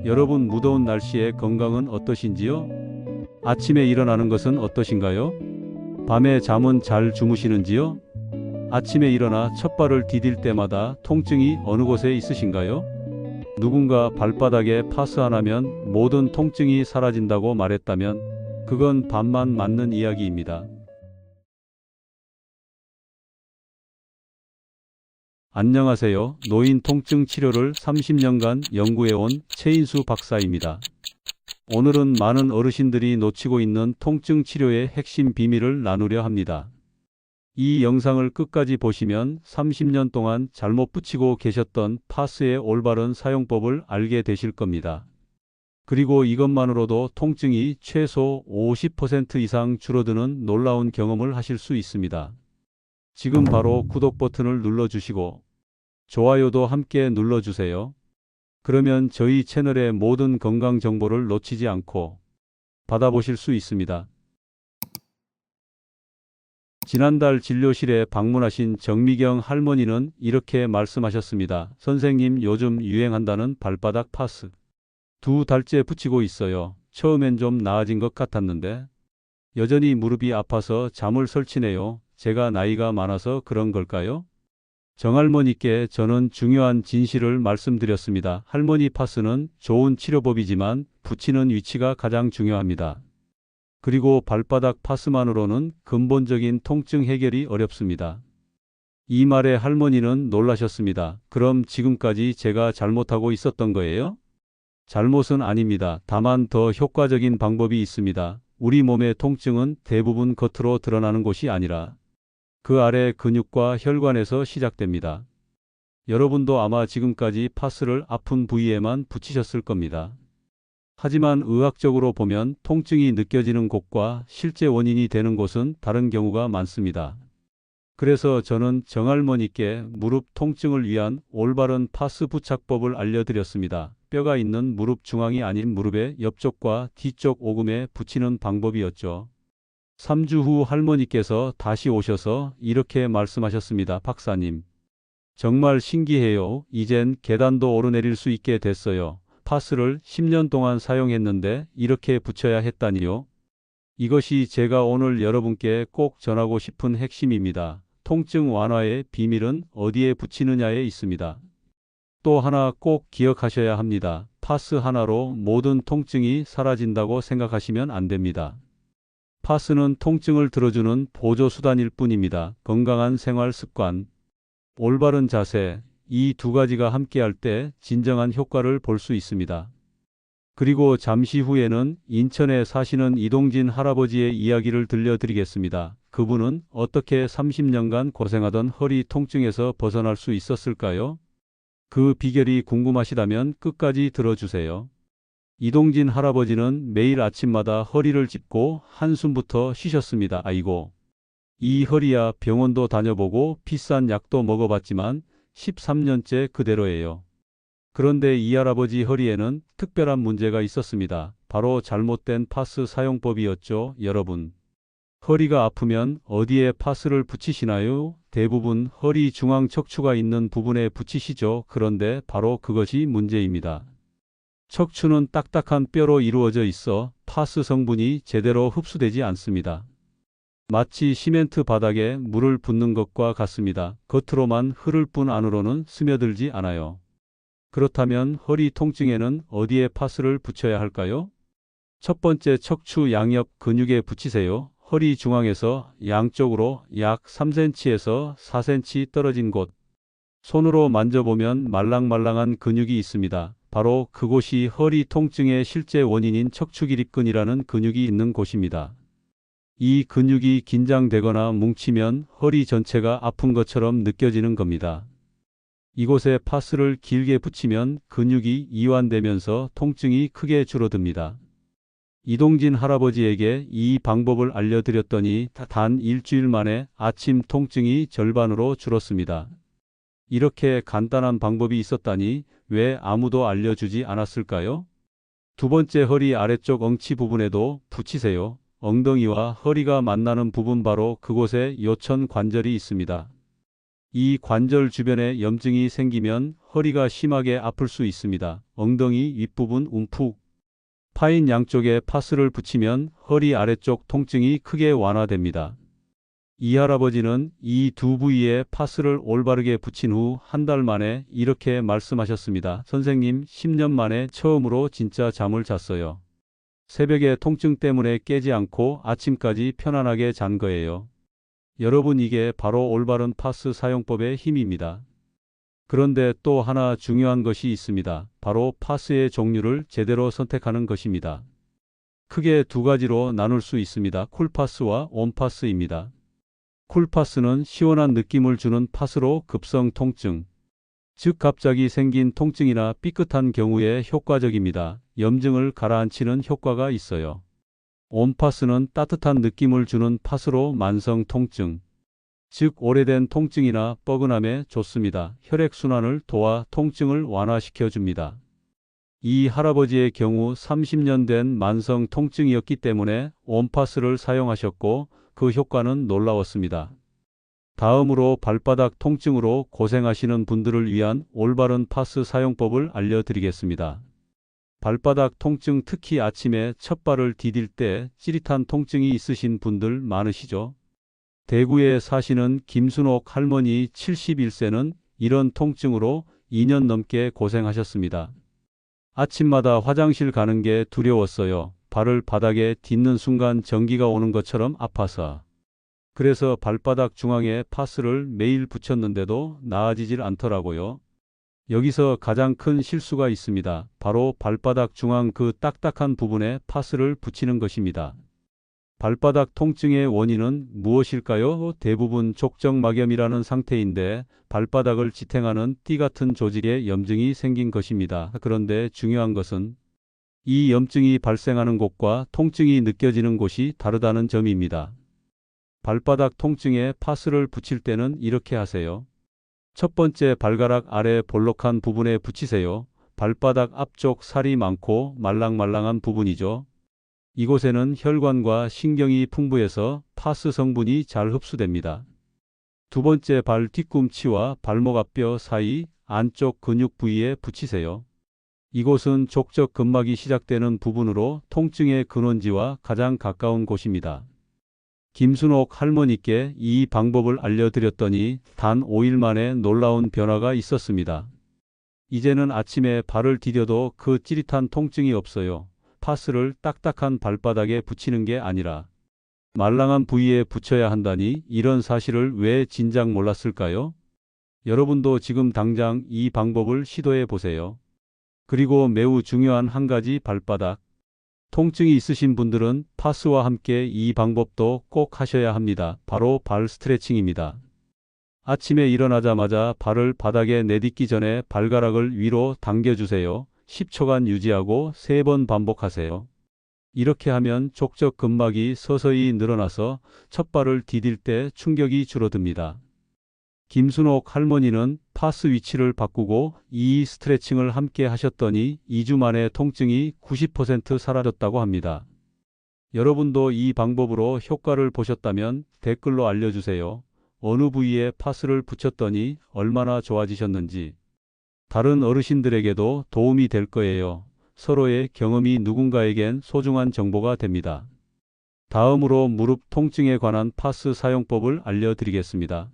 여러분, 무더운 날씨에 건강은 어떠신지요? 아침에 일어나는 것은 어떠신가요? 밤에 잠은 잘 주무시는지요? 아침에 일어나 첫 발을 디딜 때마다 통증이 어느 곳에 있으신가요? 누군가 발바닥에 파스 하나면 모든 통증이 사라진다고 말했다면 그건 반만 맞는 이야기입니다. 안녕하세요. 노인 통증 치료를 30년간 연구해온 최인수 박사입니다. 오늘은 많은 어르신들이 놓치고 있는 통증 치료의 핵심 비밀을 나누려 합니다. 이 영상을 끝까지 보시면 30년 동안 잘못 붙이고 계셨던 파스의 올바른 사용법을 알게 되실 겁니다. 그리고 이것만으로도 통증이 최소 50% 이상 줄어드는 놀라운 경험을 하실 수 있습니다. 지금 바로 구독 버튼을 눌러주시고 좋아요도 함께 눌러주세요. 그러면 저희 채널의 모든 건강 정보를 놓치지 않고 받아보실 수 있습니다. 지난달 진료실에 방문하신 정미경 할머니는 이렇게 말씀하셨습니다. 선생님, 요즘 유행한다는 발바닥 파스. 2달째 붙이고 있어요. 처음엔 좀 나아진 것 같았는데 여전히 무릎이 아파서 잠을 설치네요. 제가 나이가 많아서 그런 걸까요? 정할머니께 저는 중요한 진실을 말씀드렸습니다. 할머니, 파스는 좋은 치료법이지만 붙이는 위치가 가장 중요합니다. 그리고 발바닥 파스만으로는 근본적인 통증 해결이 어렵습니다. 이 말에 할머니는 놀라셨습니다. 그럼 지금까지 제가 잘못하고 있었던 거예요? 잘못은 아닙니다. 다만 더 효과적인 방법이 있습니다. 우리 몸의 통증은 대부분 겉으로 드러나는 곳이 아니라 그 아래 근육과 혈관에서 시작됩니다. 여러분도 아마 지금까지 파스를 아픈 부위에만 붙이셨을 겁니다. 하지만 의학적으로 보면 통증이 느껴지는 곳과 실제 원인이 되는 곳은 다른 경우가 많습니다. 그래서 저는 정할머니께 무릎 통증을 위한 올바른 파스 부착법을 알려드렸습니다. 뼈가 있는 무릎 중앙이 아닌 무릎의 옆쪽과 뒤쪽 오금에 붙이는 방법이었죠. 3주 후 할머니께서 다시 오셔서 이렇게 말씀하셨습니다. 박사님, 정말 신기해요. 이젠 계단도 오르내릴 수 있게 됐어요. 파스를 10년 동안 사용했는데 이렇게 붙여야 했다니요. 이것이 제가 오늘 여러분께 꼭 전하고 싶은 핵심입니다. 통증 완화의 비밀은 어디에 붙이느냐에 있습니다. 또 하나 꼭 기억하셔야 합니다. 파스 하나로 모든 통증이 사라진다고 생각하시면 안 됩니다. 파스는 통증을 들어주는 보조수단일 뿐입니다. 건강한 생활 습관, 올바른 자세, 이 두 가지가 함께할 때 진정한 효과를 볼 수 있습니다. 그리고 잠시 후에는 인천에 사시는 이동진 할아버지의 이야기를 들려드리겠습니다. 그분은 어떻게 30년간 고생하던 허리 통증에서 벗어날 수 있었을까요? 그 비결이 궁금하시다면 끝까지 들어주세요. 이동진 할아버지는 매일 아침마다 허리를 짚고 한숨부터 쉬셨습니다. 아이고, 이 허리야. 병원도 다녀보고 비싼 약도 먹어봤지만 13년째 그대로예요. 그런데 이 할아버지 허리에는 특별한 문제가 있었습니다. 바로 잘못된 파스 사용법이었죠. 여러분, 허리가 아프면 어디에 파스를 붙이시나요? 대부분 허리 중앙 척추가 있는 부분에 붙이시죠. 그런데 바로 그것이 문제입니다. 척추는 딱딱한 뼈로 이루어져 있어 파스 성분이 제대로 흡수되지 않습니다. 마치 시멘트 바닥에 물을 붓는 것과 같습니다. 겉으로만 흐를 뿐 안으로는 스며들지 않아요. 그렇다면 허리 통증에는 어디에 파스를 붙여야 할까요? 첫 번째, 척추 양옆 근육에 붙이세요. 허리 중앙에서 양쪽으로 약 3cm에서 4cm 떨어진 곳. 손으로 만져보면 말랑말랑한 근육이 있습니다. 바로 그곳이 허리 통증의 실제 원인인 척추기립근이라는 근육이 있는 곳입니다. 이 근육이 긴장되거나 뭉치면 허리 전체가 아픈 것처럼 느껴지는 겁니다. 이곳에 파스를 길게 붙이면 근육이 이완되면서 통증이 크게 줄어듭니다. 이동진 할아버지에게 이 방법을 알려드렸더니 단 일주일 만에 아침 통증이 절반으로 줄었습니다. 이렇게 간단한 방법이 있었다니 왜 아무도 알려주지 않았을까요? 두 번째, 허리 아래쪽 엉치 부분에도 붙이세요. 엉덩이와 허리가 만나는 부분, 바로 그곳에 요천 관절이 있습니다. 이 관절 주변에 염증이 생기면 허리가 심하게 아플 수 있습니다. 엉덩이 윗부분 움푹 파인 양쪽에 파스를 붙이면 허리 아래쪽 통증이 크게 완화됩니다. 이 할아버지는 이 두 부위에 파스를 올바르게 붙인 후 한 달 만에 이렇게 말씀하셨습니다. 선생님, 10년 만에 처음으로 진짜 잠을 잤어요. 새벽에 통증 때문에 깨지 않고 아침까지 편안하게 잔 거예요. 여러분, 이게 바로 올바른 파스 사용법의 힘입니다. 그런데 또 하나 중요한 것이 있습니다. 바로 파스의 종류를 제대로 선택하는 것입니다. 크게 두 가지로 나눌 수 있습니다. 쿨파스와 옴파스입니다. 쿨파스는 시원한 느낌을 주는 파스로 급성 통증, 즉 갑자기 생긴 통증이나 삐끗한 경우에 효과적입니다. 염증을 가라앉히는 효과가 있어요. 옴파스는 따뜻한 느낌을 주는 파스로 만성 통증, 즉 오래된 통증이나 뻐근함에 좋습니다. 혈액순환을 도와 통증을 완화시켜 줍니다. 이 할아버지의 경우 30년 된 만성 통증이었기 때문에 옴파스를 사용하셨고 그 효과는 놀라웠습니다. 다음으로 발바닥 통증으로 고생하시는 분들을 위한 올바른 파스 사용법을 알려드리겠습니다. 발바닥 통증, 특히 아침에 첫 발을 디딜 때 찌릿한 통증이 있으신 분들 많으시죠? 대구에 사시는 김순옥 할머니 71세는 이런 통증으로 2년 넘게 고생하셨습니다. 아침마다 화장실 가는 게 두려웠어요. 발을 바닥에 딛는 순간 전기가 오는 것처럼 아파서. 그래서 발바닥 중앙에 파스를 매일 붙였는데도 나아지질 않더라고요. 여기서 가장 큰 실수가 있습니다. 바로 발바닥 중앙 그 딱딱한 부분에 파스를 붙이는 것입니다. 발바닥 통증의 원인은 무엇일까요? 대부분 족저막염이라는 상태인데 발바닥을 지탱하는 띠 같은 조직에 염증이 생긴 것입니다. 그런데 중요한 것은 이 염증이 발생하는 곳과 통증이 느껴지는 곳이 다르다는 점입니다. 발바닥 통증에 파스를 붙일 때는 이렇게 하세요. 첫 번째, 발가락 아래 볼록한 부분에 붙이세요. 발바닥 앞쪽 살이 많고 말랑말랑한 부분이죠. 이곳에는 혈관과 신경이 풍부해서 파스 성분이 잘 흡수됩니다. 두 번째, 발 뒤꿈치와 발목 앞뼈 사이 안쪽 근육 부위에 붙이세요. 이곳은 족적 근막이 시작되는 부분으로 통증의 근원지와 가장 가까운 곳입니다. 김순옥 할머니께 이 방법을 알려드렸더니 단 5일 만에 놀라운 변화가 있었습니다. 이제는 아침에 발을 디뎌도 그 찌릿한 통증이 없어요. 파스를 딱딱한 발바닥에 붙이는 게 아니라 말랑한 부위에 붙여야 한다니, 이런 사실을 왜 진작 몰랐을까요? 여러분도 지금 당장 이 방법을 시도해 보세요. 그리고 매우 중요한 한 가지, 발바닥 통증이 있으신 분들은 파스와 함께 이 방법도 꼭 하셔야 합니다. 바로 발 스트레칭입니다. 아침에 일어나자마자 발을 바닥에 내딛기 전에 발가락을 위로 당겨주세요. 10초간 유지하고 3번 반복하세요. 이렇게 하면 족적 근막이 서서히 늘어나서 첫 발을 디딜 때 충격이 줄어듭니다. 김순옥 할머니는 파스 위치를 바꾸고 이 스트레칭을 함께 하셨더니 2주 만에 통증이 90% 사라졌다고 합니다. 여러분도 이 방법으로 효과를 보셨다면 댓글로 알려주세요. 어느 부위에 파스를 붙였더니 얼마나 좋아지셨는지. 다른 어르신들에게도 도움이 될 거예요. 서로의 경험이 누군가에겐 소중한 정보가 됩니다. 다음으로 무릎 통증에 관한 파스 사용법을 알려드리겠습니다.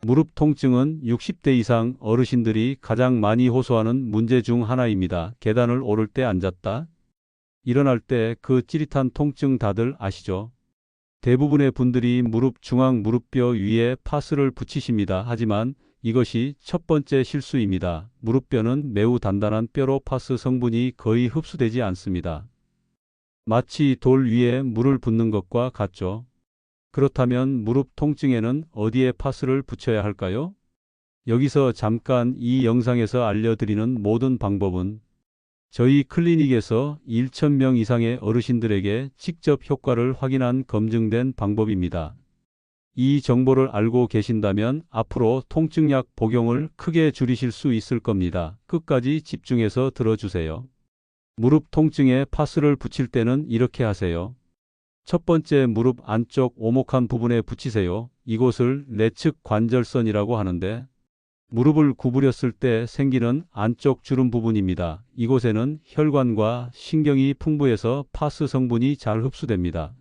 무릎 통증은 60대 이상 어르신들이 가장 많이 호소하는 문제 중 하나입니다. 계단을 오를 때 앉았다 일어날 때 그 찌릿한 통증 다들 아시죠? 대부분의 분들이 무릎 중앙 무릎뼈 위에 파스를 붙이십니다. 하지만 이것이 첫 번째 실수입니다. 무릎뼈는 매우 단단한 뼈로 파스 성분이 거의 흡수되지 않습니다. 마치 돌 위에 물을 붓는 것과 같죠. 그렇다면 무릎 통증에는 어디에 파스를 붙여야 할까요? 여기서 잠깐 이 영상에서 알려드리는 모든 방법은 저희 클리닉에서 1,000명 이상의 어르신들에게 직접 효과를 확인한 검증된 방법입니다. 이 정보를 알고 계신다면 앞으로 통증약 복용을 크게 줄이실 수 있을 겁니다. 끝까지 집중해서 들어주세요. 무릎 통증에 파스를 붙일 때는 이렇게 하세요. 첫 번째, 무릎 안쪽 오목한 부분에 붙이세요. 이곳을 내측 관절선이라고 하는데 무릎을 구부렸을 때 생기는 안쪽 주름 부분입니다. 이곳에는 혈관과 신경이 풍부해서 파스 성분이 잘 흡수됩니다.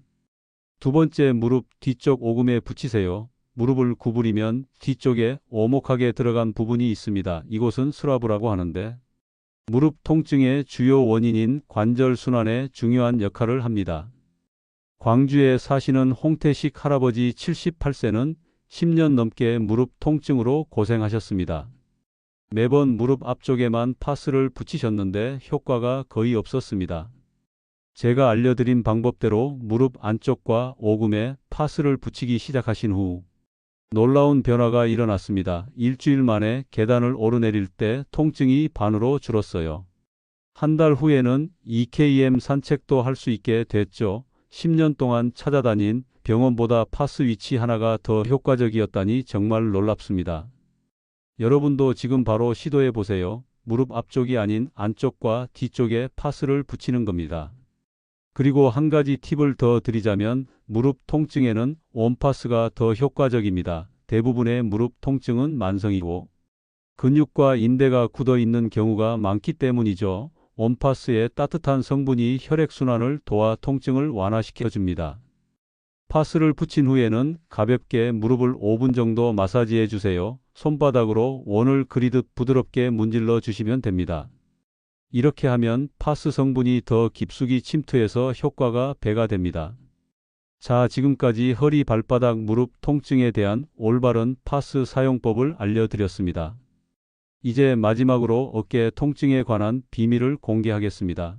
두 번째, 무릎 뒤쪽 오금에 붙이세요. 무릎을 구부리면 뒤쪽에 오목하게 들어간 부분이 있습니다. 이곳은 스라브라고 하는데 무릎 통증의 주요 원인인 관절 순환에 중요한 역할을 합니다. 광주에 사시는 홍태식 할아버지 78세는 10년 넘게 무릎 통증으로 고생하셨습니다. 매번 무릎 앞쪽에만 파스를 붙이셨는데 효과가 거의 없었습니다. 제가 알려드린 방법대로 무릎 안쪽과 오금에 파스를 붙이기 시작하신 후 놀라운 변화가 일어났습니다. 일주일 만에 계단을 오르내릴 때 통증이 반으로 줄었어요. 한 달 후에는 EKM 산책도 할 수 있게 됐죠. 10년 동안 찾아다닌 병원보다 파스 위치 하나가 더 효과적이었다니 정말 놀랍습니다. 여러분도 지금 바로 시도해 보세요. 무릎 앞쪽이 아닌 안쪽과 뒤쪽에 파스를 붙이는 겁니다. 그리고 한 가지 팁을 더 드리자면 무릎 통증에는 온파스가 더 효과적입니다. 대부분의 무릎 통증은 만성이고 근육과 인대가 굳어 있는 경우가 많기 때문이죠. 온파스의 따뜻한 성분이 혈액순환을 도와 통증을 완화시켜 줍니다. 파스를 붙인 후에는 가볍게 무릎을 5분 정도 마사지해 주세요. 손바닥으로 원을 그리듯 부드럽게 문질러 주시면 됩니다. 이렇게 하면 파스 성분이 더 깊숙이 침투해서 효과가 배가 됩니다. 자, 지금까지 허리, 발바닥, 무릎 통증에 대한 올바른 파스 사용법을 알려드렸습니다. 이제 마지막으로 어깨 통증에 관한 비밀을 공개하겠습니다.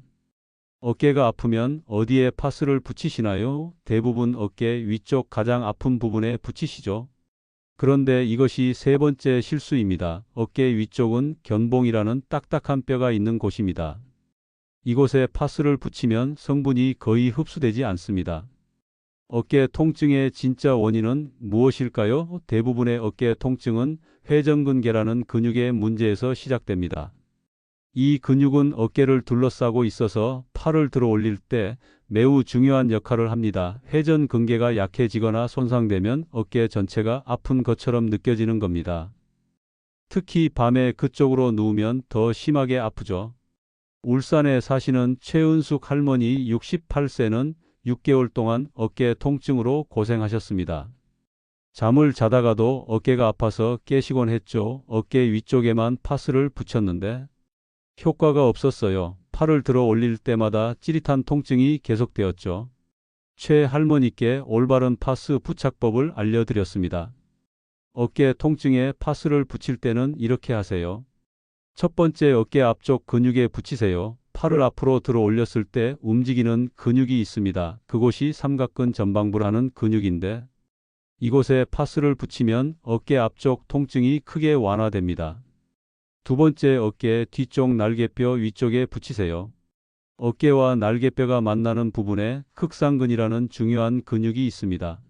어깨가 아프면 어디에 파스를 붙이시나요? 대부분 어깨 위쪽 가장 아픈 부분에 붙이시죠. 그런데 이것이 세 번째 실수입니다. 어깨 위쪽은 견봉이라는 딱딱한 뼈가 있는 곳입니다. 이곳에 파스를 붙이면 성분이 거의 흡수되지 않습니다. 어깨 통증의 진짜 원인은 무엇일까요? 대부분의 어깨 통증은 회전근개라는 근육의 문제에서 시작됩니다. 이 근육은 어깨를 둘러싸고 있어서 팔을 들어 올릴 때 매우 중요한 역할을 합니다. 회전근개가 약해지거나 손상되면 어깨 전체가 아픈 것처럼 느껴지는 겁니다. 특히 밤에 그쪽으로 누우면 더 심하게 아프죠. 울산에 사시는 최은숙 할머니 68세는 6개월 동안 어깨 통증으로 고생하셨습니다. 잠을 자다가도 어깨가 아파서 깨시곤 했죠. 어깨 위쪽에만 파스를 붙였는데 효과가 없었어요. 팔을 들어 올릴 때마다 찌릿한 통증이 계속되었죠. 최 할머니께 올바른 파스 부착법을 알려드렸습니다. 어깨 통증에 파스를 붙일 때는 이렇게 하세요. 첫 번째, 어깨 앞쪽 근육에 붙이세요. 팔을 앞으로 들어 올렸을 때 움직이는 근육이 있습니다. 그곳이 삼각근 전방부라는 근육인데 이곳에 파스를 붙이면 어깨 앞쪽 통증이 크게 완화됩니다. 두 번째, 어깨 뒤쪽 날개뼈 위쪽에 붙이세요. 어깨와 날개뼈가 만나는 부분에 극상근이라는 중요한 근육이 있습니다.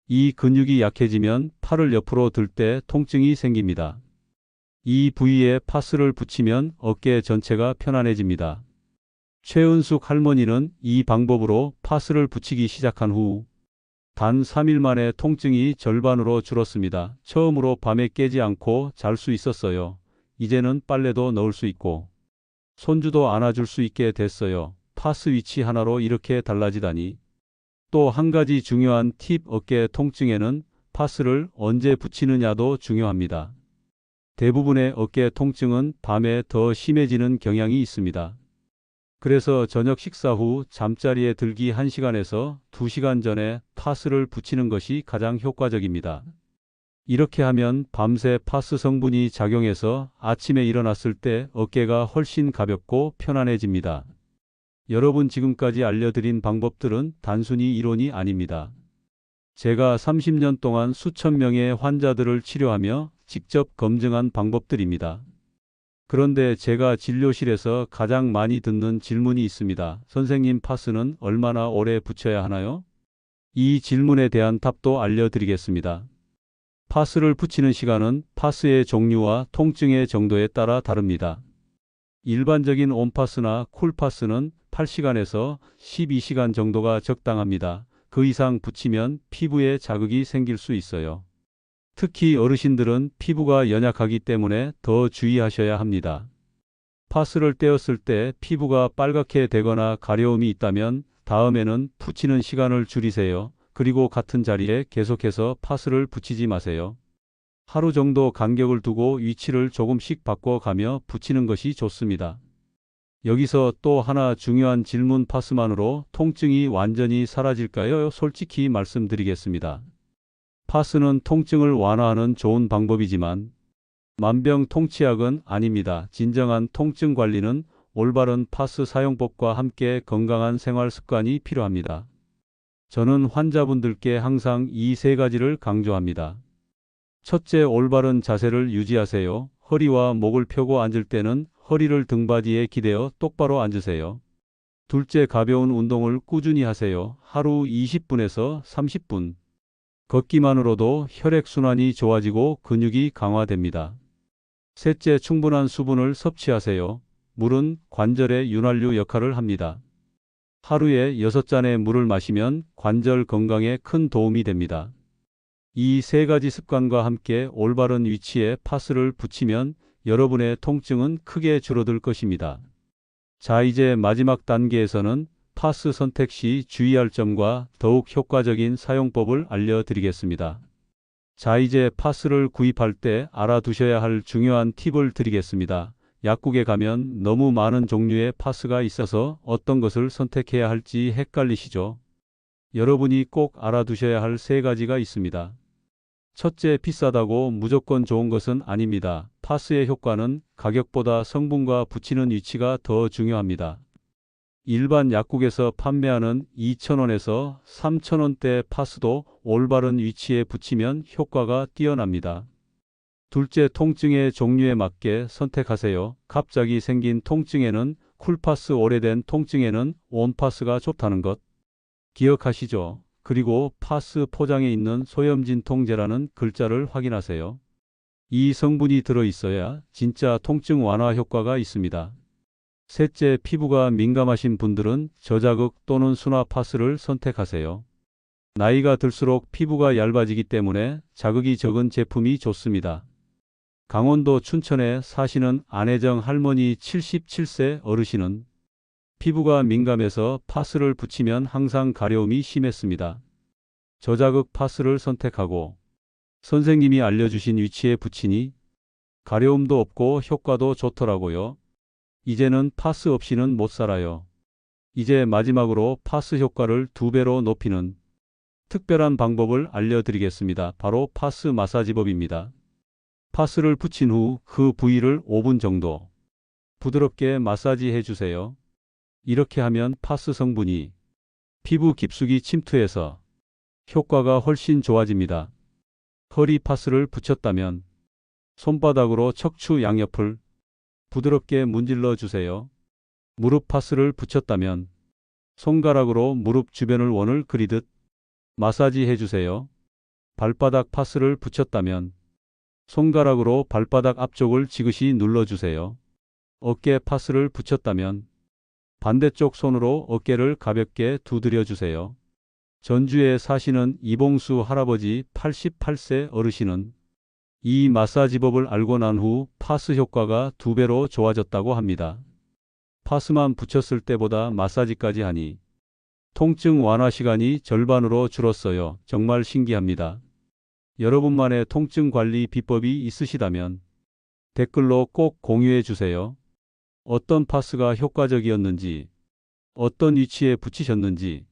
이 근육이 약해지면 팔을 옆으로 들 때 통증이 생깁니다. 이 부위에 파스를 붙이면 어깨 전체가 편안해집니다. 최은숙 할머니는 이 방법으로 파스를 붙이기 시작한 후 단 3일 만에 통증이 절반으로 줄었습니다. 처음으로 밤에 깨지 않고 잘 수 있었어요. 이제는 빨래도 넣을 수 있고 손주도 안아줄 수 있게 됐어요. 파스 위치 하나로 이렇게 달라지다니. 또 한 가지 중요한 팁, 어깨 통증에는 파스를 언제 붙이느냐도 중요합니다. 대부분의 어깨 통증은 밤에 더 심해지는 경향이 있습니다. 그래서 저녁 식사 후 잠자리에 들기 1시간에서 2시간 전에 파스를 붙이는 것이 가장 효과적입니다. 이렇게 하면 밤새 파스 성분이 작용해서 아침에 일어났을 때 어깨가 훨씬 가볍고 편안해집니다. 여러분, 지금까지 알려드린 방법들은 단순히 이론이 아닙니다. 제가 30년 동안 수천 명의 환자들을 치료하며 직접 검증한 방법들입니다. 그런데 제가 진료실에서 가장 많이 듣는 질문이 있습니다. 선생님, 파스는 얼마나 오래 붙여야 하나요? 이 질문에 대한 답도 알려드리겠습니다. 파스를 붙이는 시간은 파스의 종류와 통증의 정도에 따라 다릅니다. 일반적인 온파스나 쿨파스는 8시간에서 12시간 정도가 적당합니다. 그 이상 붙이면 피부에 자극이 생길 수 있어요. 특히 어르신들은 피부가 연약하기 때문에 더 주의하셔야 합니다. 파스를 떼었을 때 피부가 빨갛게 되거나 가려움이 있다면 다음에는 붙이는 시간을 줄이세요. 그리고 같은 자리에 계속해서 파스를 붙이지 마세요. 하루 정도 간격을 두고 위치를 조금씩 바꿔가며 붙이는 것이 좋습니다. 여기서 또 하나 중요한 질문, 파스만으로 통증이 완전히 사라질까요? 솔직히 말씀드리겠습니다. 파스는 통증을 완화하는 좋은 방법이지만 만병통치약은 아닙니다. 진정한 통증 관리는 올바른 파스 사용법과 함께 건강한 생활 습관이 필요합니다. 저는 환자분들께 항상 이 세 가지를 강조합니다. 첫째, 올바른 자세를 유지하세요. 허리와 목을 펴고 앉을 때는 허리를 등받이에 기대어 똑바로 앉으세요. 둘째, 가벼운 운동을 꾸준히 하세요. 하루 20분에서 30분. 걷기만으로도 혈액순환이 좋아지고 근육이 강화됩니다. 셋째, 충분한 수분을 섭취하세요. 물은 관절의 윤활유 역할을 합니다. 하루에 6잔의 물을 마시면 관절 건강에 큰 도움이 됩니다. 이 세 가지 습관과 함께 올바른 위치에 파스를 붙이면 여러분의 통증은 크게 줄어들 것입니다. 자, 이제 마지막 단계에서는 파스 선택 시 주의할 점과 더욱 효과적인 사용법을 알려드리겠습니다. 자, 이제 파스를 구입할 때 알아두셔야 할 중요한 팁을 드리겠습니다. 약국에 가면 너무 많은 종류의 파스가 있어서 어떤 것을 선택해야 할지 헷갈리시죠? 여러분이 꼭 알아두셔야 할 세 가지가 있습니다. 첫째, 비싸다고 무조건 좋은 것은 아닙니다. 파스의 효과는 가격보다 성분과 붙이는 위치가 더 중요합니다. 일반 약국에서 판매하는 2,000원에서 3,000원대 파스도 올바른 위치에 붙이면 효과가 뛰어납니다. 둘째, 통증의 종류에 맞게 선택하세요. 갑자기 생긴 통증에는 쿨파스, 오래된 통증에는 온파스가 좋다는 것 기억하시죠? 그리고 파스 포장에 있는 소염진통제라는 글자를 확인하세요. 이 성분이 들어있어야 진짜 통증 완화 효과가 있습니다. 셋째, 피부가 민감하신 분들은 저자극 또는 순화 파스를 선택하세요. 나이가 들수록 피부가 얇아지기 때문에 자극이 적은 제품이 좋습니다. 강원도 춘천에 사시는 안혜정 할머니 77세 어르신은 피부가 민감해서 파스를 붙이면 항상 가려움이 심했습니다. 저자극 파스를 선택하고 선생님이 알려주신 위치에 붙이니 가려움도 없고 효과도 좋더라고요. 이제는 파스 없이는 못 살아요. 이제 마지막으로 파스 효과를 2배로 높이는 특별한 방법을 알려드리겠습니다. 바로 파스 마사지법입니다. 파스를 붙인 후 그 부위를 5분 정도 부드럽게 마사지해 주세요. 이렇게 하면 파스 성분이 피부 깊숙이 침투해서 효과가 훨씬 좋아집니다. 허리 파스를 붙였다면 손바닥으로 척추 양옆을 부드럽게 문질러 주세요. 무릎 파스를 붙였다면 손가락으로 무릎 주변을 원을 그리듯 마사지 해주세요. 발바닥 파스를 붙였다면 손가락으로 발바닥 앞쪽을 지그시 눌러주세요. 어깨 파스를 붙였다면 반대쪽 손으로 어깨를 가볍게 두드려 주세요. 전주에 사시는 이봉수 할아버지 88세 어르신은 이 마사지법을 알고 난 후 파스 효과가 2배로 좋아졌다고 합니다. 파스만 붙였을 때보다 마사지까지 하니 통증 완화 시간이 절반으로 줄었어요. 정말 신기합니다. 여러분만의 통증 관리 비법이 있으시다면 댓글로 꼭 공유해 주세요. 어떤 파스가 효과적이었는지, 어떤 위치에 붙이셨는지,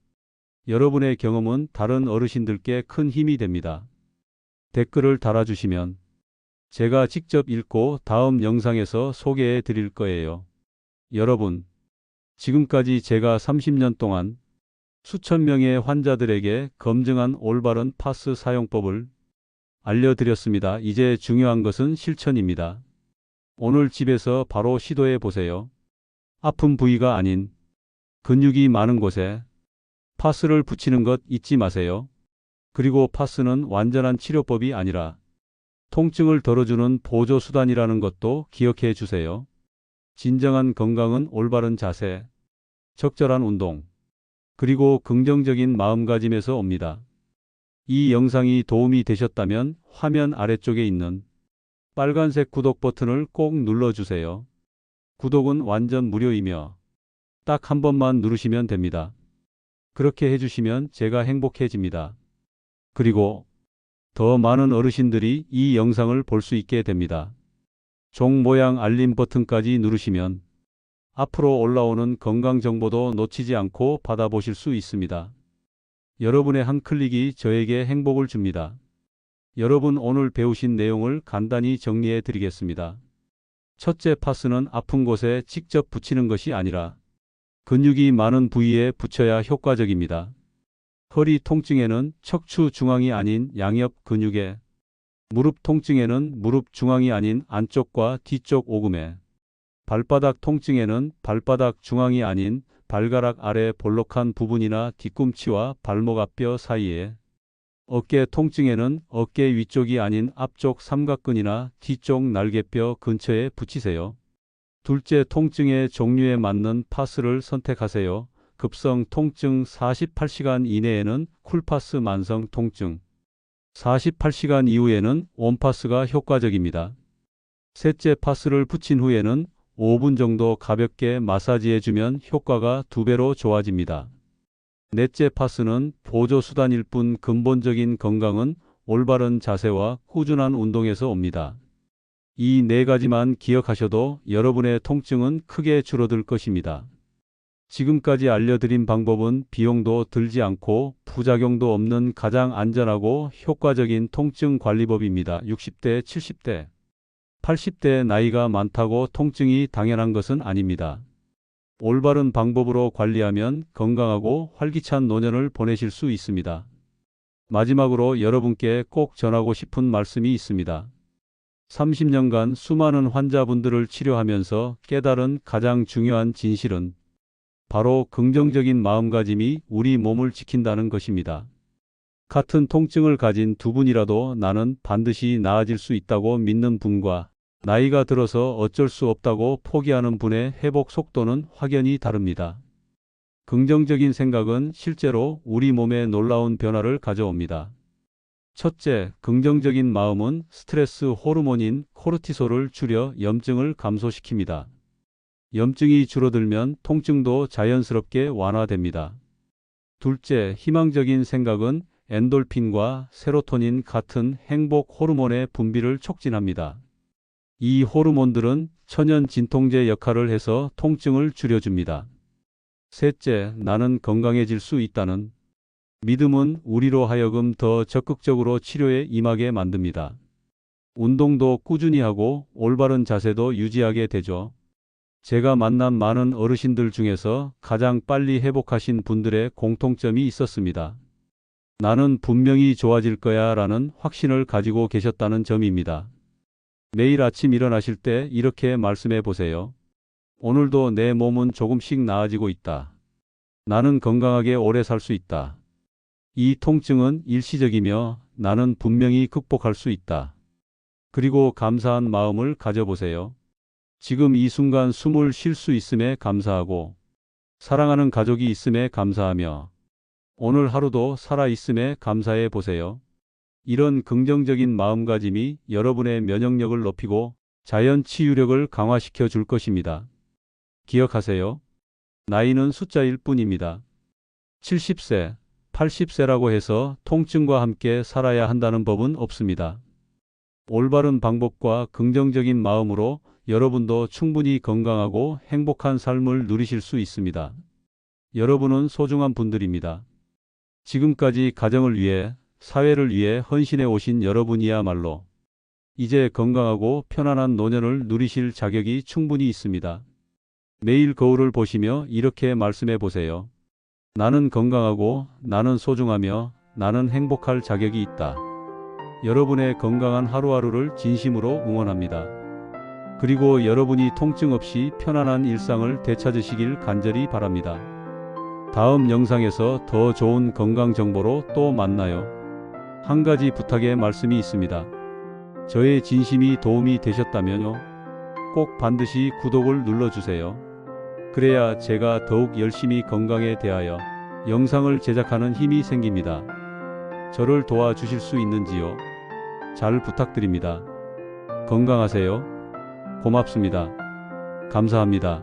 여러분의 경험은 다른 어르신들께 큰 힘이 됩니다. 댓글을 달아주시면 제가 직접 읽고 다음 영상에서 소개해 드릴 거예요. 여러분, 지금까지 제가 30년 동안 수천 명의 환자들에게 검증한 올바른 파스 사용법을 알려드렸습니다. 이제 중요한 것은 실천입니다. 오늘 집에서 바로 시도해 보세요. 아픈 부위가 아닌 근육이 많은 곳에 파스를 붙이는 것 잊지 마세요. 그리고 파스는 완전한 치료법이 아니라 통증을 덜어주는 보조 수단이라는 것도 기억해 주세요. 진정한 건강은 올바른 자세, 적절한 운동, 그리고 긍정적인 마음가짐에서 옵니다. 이 영상이 도움이 되셨다면 화면 아래쪽에 있는 빨간색 구독 버튼을 꼭 눌러주세요. 구독은 완전 무료이며 딱 한 번만 누르시면 됩니다. 그렇게 해주시면 제가 행복해집니다. 그리고 더 많은 어르신들이 이 영상을 볼 수 있게 됩니다. 종 모양 알림 버튼까지 누르시면 앞으로 올라오는 건강 정보도 놓치지 않고 받아보실 수 있습니다. 여러분의 한 클릭이 저에게 행복을 줍니다. 여러분, 오늘 배우신 내용을 간단히 정리해 드리겠습니다. 첫째, 파스는 아픈 곳에 직접 붙이는 것이 아니라 근육이 많은 부위에 붙여야 효과적입니다. 허리 통증에는 척추 중앙이 아닌 양옆 근육에, 무릎 통증에는 무릎 중앙이 아닌 안쪽과 뒤쪽 오금에, 발바닥 통증에는 발바닥 중앙이 아닌 발가락 아래 볼록한 부분이나 뒤꿈치와 발목 앞뼈 사이에, 어깨 통증에는 어깨 위쪽이 아닌 앞쪽 삼각근이나 뒤쪽 날개뼈 근처에 붙이세요. 둘째, 통증의 종류에 맞는 파스를 선택하세요. 급성 통증 48시간 이내에는 쿨파스, 만성 통증 48시간 이후에는 웜파스가 효과적입니다. 셋째, 파스를 붙인 후에는 5분 정도 가볍게 마사지해주면 효과가 2배로 좋아집니다. 넷째, 파스는 보조수단일 뿐 근본적인 건강은 올바른 자세와 꾸준한 운동에서 옵니다. 이 네 가지만 기억하셔도 여러분의 통증은 크게 줄어들 것입니다. 지금까지 알려드린 방법은 비용도 들지 않고 부작용도 없는 가장 안전하고 효과적인 통증 관리법입니다. 60대, 70대, 80대 나이가 많다고 통증이 당연한 것은 아닙니다. 올바른 방법으로 관리하면 건강하고 활기찬 노년을 보내실 수 있습니다. 마지막으로 여러분께 꼭 전하고 싶은 말씀이 있습니다. 30년간 수많은 환자분들을 치료하면서 깨달은 가장 중요한 진실은 바로 긍정적인 마음가짐이 우리 몸을 지킨다는 것입니다. 같은 통증을 가진 두 분이라도 나는 반드시 나아질 수 있다고 믿는 분과 나이가 들어서 어쩔 수 없다고 포기하는 분의 회복 속도는 확연히 다릅니다. 긍정적인 생각은 실제로 우리 몸에 놀라운 변화를 가져옵니다. 첫째, 긍정적인 마음은 스트레스 호르몬인 코르티솔을 줄여 염증을 감소시킵니다. 염증이 줄어들면 통증도 자연스럽게 완화됩니다. 둘째, 희망적인 생각은 엔돌핀과 세로토닌 같은 행복 호르몬의 분비를 촉진합니다. 이 호르몬들은 천연 진통제 역할을 해서 통증을 줄여줍니다. 셋째, 나는 건강해질 수 있다는 믿음은 우리로 하여금 더 적극적으로 치료에 임하게 만듭니다. 운동도 꾸준히 하고 올바른 자세도 유지하게 되죠. 제가 만난 많은 어르신들 중에서 가장 빨리 회복하신 분들의 공통점이 있었습니다. 나는 분명히 좋아질 거야 라는 확신을 가지고 계셨다는 점입니다. 매일 아침 일어나실 때 이렇게 말씀해 보세요. 오늘도 내 몸은 조금씩 나아지고 있다. 나는 건강하게 오래 살 수 있다. 이 통증은 일시적이며 나는 분명히 극복할 수 있다. 그리고 감사한 마음을 가져보세요. 지금 이 순간 숨을 쉴 수 있음에 감사하고, 사랑하는 가족이 있음에 감사하며, 오늘 하루도 살아있음에 감사해 보세요. 이런 긍정적인 마음가짐이 여러분의 면역력을 높이고 자연 치유력을 강화시켜 줄 것입니다. 기억하세요. 나이는 숫자일 뿐입니다. 70세, 80세라고 해서 통증과 함께 살아야 한다는 법은 없습니다. 올바른 방법과 긍정적인 마음으로 여러분도 충분히 건강하고 행복한 삶을 누리실 수 있습니다. 여러분은 소중한 분들입니다. 지금까지 가정을 위해, 사회를 위해 헌신해 오신 여러분이야말로 이제 건강하고 편안한 노년을 누리실 자격이 충분히 있습니다. 매일 거울을 보시며 이렇게 말씀해 보세요. 나는 건강하고, 나는 소중하며, 나는 행복할 자격이 있다. 여러분의 건강한 하루하루를 진심으로 응원합니다. 그리고 여러분이 통증 없이 편안한 일상을 되찾으시길 간절히 바랍니다. 다음 영상에서 더 좋은 건강 정보로 또 만나요. 한 가지 부탁의 말씀이 있습니다. 저의 진심이 도움이 되셨다면요, 꼭 반드시 구독을 눌러주세요. 그래야 제가 더욱 열심히 건강에 대하여 영상을 제작하는 힘이 생깁니다. 저를 도와주실 수 있는지요? 잘 부탁드립니다. 건강하세요. 고맙습니다. 감사합니다.